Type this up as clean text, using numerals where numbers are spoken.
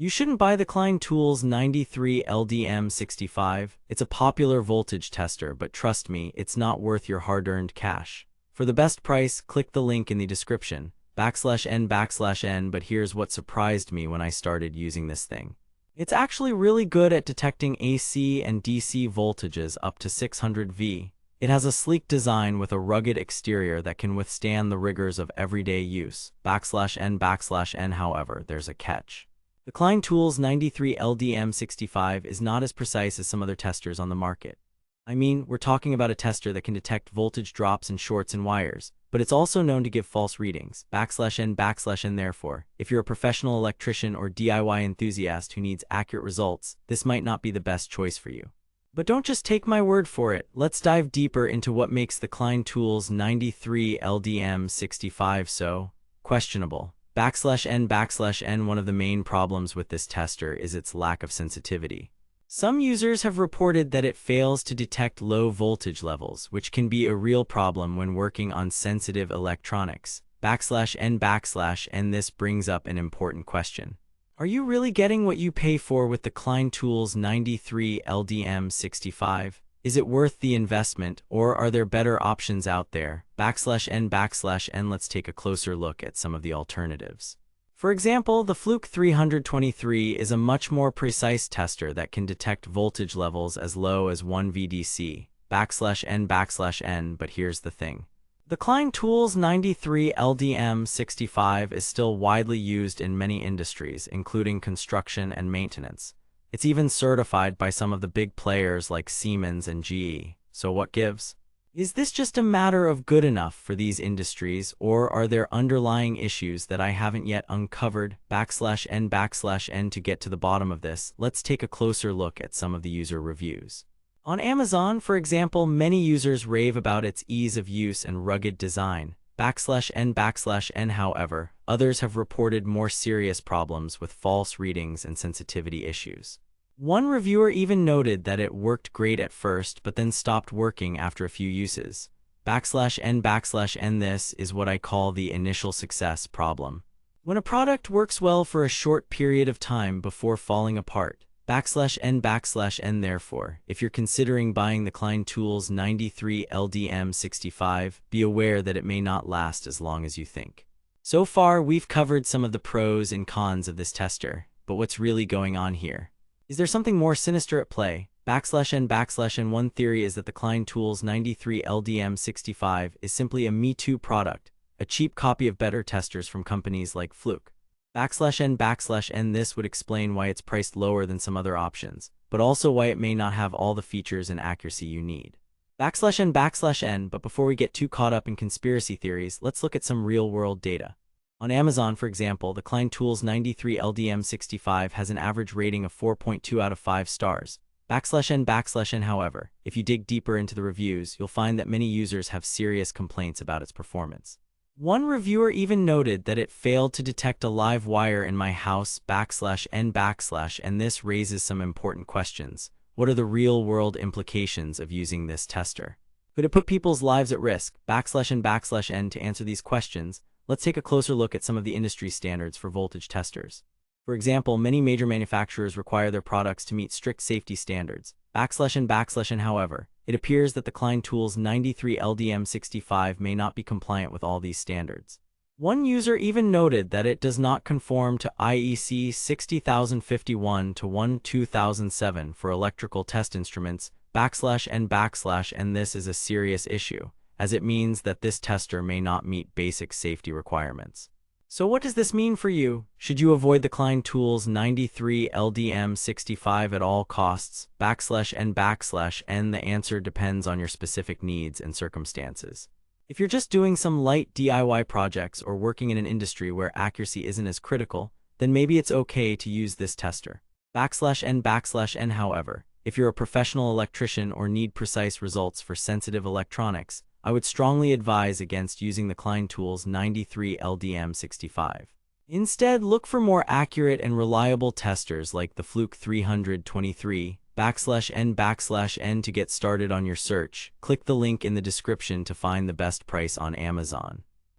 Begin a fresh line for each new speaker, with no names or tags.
You shouldn't buy the Klein Tools 93LDM65. It's a popular voltage tester, but trust me, it's not worth your hard-earned cash. For the best price, click the link in the description, /n/n, but here's what surprised me when I started using this thing. It's actually really good at detecting AC and DC voltages up to 600 V. It has a sleek design with a rugged exterior that can withstand the rigors of everyday use. /n/n, however, there's a catch. The Klein Tools 93LDM65 is not as precise as some other testers on the market. I mean, we're talking about a tester that can detect voltage drops and shorts in wires, but it's also known to give false readings. /n/n, therefore, if you're a professional electrician or DIY enthusiast who needs accurate results, this might not be the best choice for you. But don't just take my word for it. Let's dive deeper into what makes the Klein Tools 93LDM65 so questionable. /n/n, one of the main problems with this tester is its lack of sensitivity. Some users have reported that it fails to detect low voltage levels, which can be a real problem when working on sensitive electronics. /n/n, this brings up an important question. Are you really getting what you pay for with the Klein Tools 93LDM65? Is it worth the investment, or are there better options out there? /n/n, let's take a closer look at some of the alternatives. For example, the Fluke 323 is a much more precise tester that can detect voltage levels as low as 1 VDC. /n/n, but here's the thing. The Klein Tools 93LDM65 is still widely used in many industries, including construction and maintenance. It's even certified by some of the big players like Siemens and GE. So what gives? Is this just a matter of good enough for these industries, or are there underlying issues that I haven't yet uncovered? /n/n, to get to the bottom of this, let's take a closer look at some of the user reviews. On Amazon, for example, many users rave about its ease of use and rugged design. /n/n, however, others have reported more serious problems with false readings and sensitivity issues. One reviewer even noted that it worked great at first, but then stopped working after a few uses. /n/n, this is what I call the initial success problem. When a product works well for a short period of time before falling apart. /n/n, therefore, if you're considering buying the Klein Tools 93LDM65, be aware that it may not last as long as you think. So far, we've covered some of the pros and cons of this tester, but what's really going on here? Is there something more sinister at play? /n/n, one theory is that the Klein Tools 93LDM65 is simply a Me Too product, a cheap copy of better testers from companies like Fluke. /n/n, this would explain why it's priced lower than some other options, but also why it may not have all the features and accuracy you need. /n/n, but before we get too caught up in conspiracy theories, let's look at some real-world data. On Amazon, for example, the Klein Tools 93LDM65 has an average rating of 4.2 out of 5 stars. /n/n, however, if you dig deeper into the reviews, you'll find that many users have serious complaints about its performance. One reviewer even noted that it failed to detect a live wire in my house. /n/n, this raises some important questions. What are the real-world implications of using this tester? Could it put people's lives at risk? /n/n, to answer these questions, let's take a closer look at some of the industry standards for voltage testers. For example, many major manufacturers require their products to meet strict safety standards. /n/n, however, it appears that the Klein Tools 93LDM65 may not be compliant with all these standards. One user even noted that it does not conform to IEC 60051-12007 for electrical test instruments. /n/n, this is a serious issue, as it means that this tester may not meet basic safety requirements. So what does this mean for you? Should you avoid the Klein Tools 93LDM65 at all costs? /n/n, the answer depends on your specific needs and circumstances. If you're just doing some light DIY projects or working in an industry where accuracy isn't as critical, then maybe it's okay to use this tester. /n/n, however, if you're a professional electrician or need precise results for sensitive electronics, I would strongly advise against using the Klein Tools 93LDM65. Instead, look for more accurate and reliable testers like the Fluke 323. /n/n, to get started on your search, click the link in the description to find the best price on Amazon.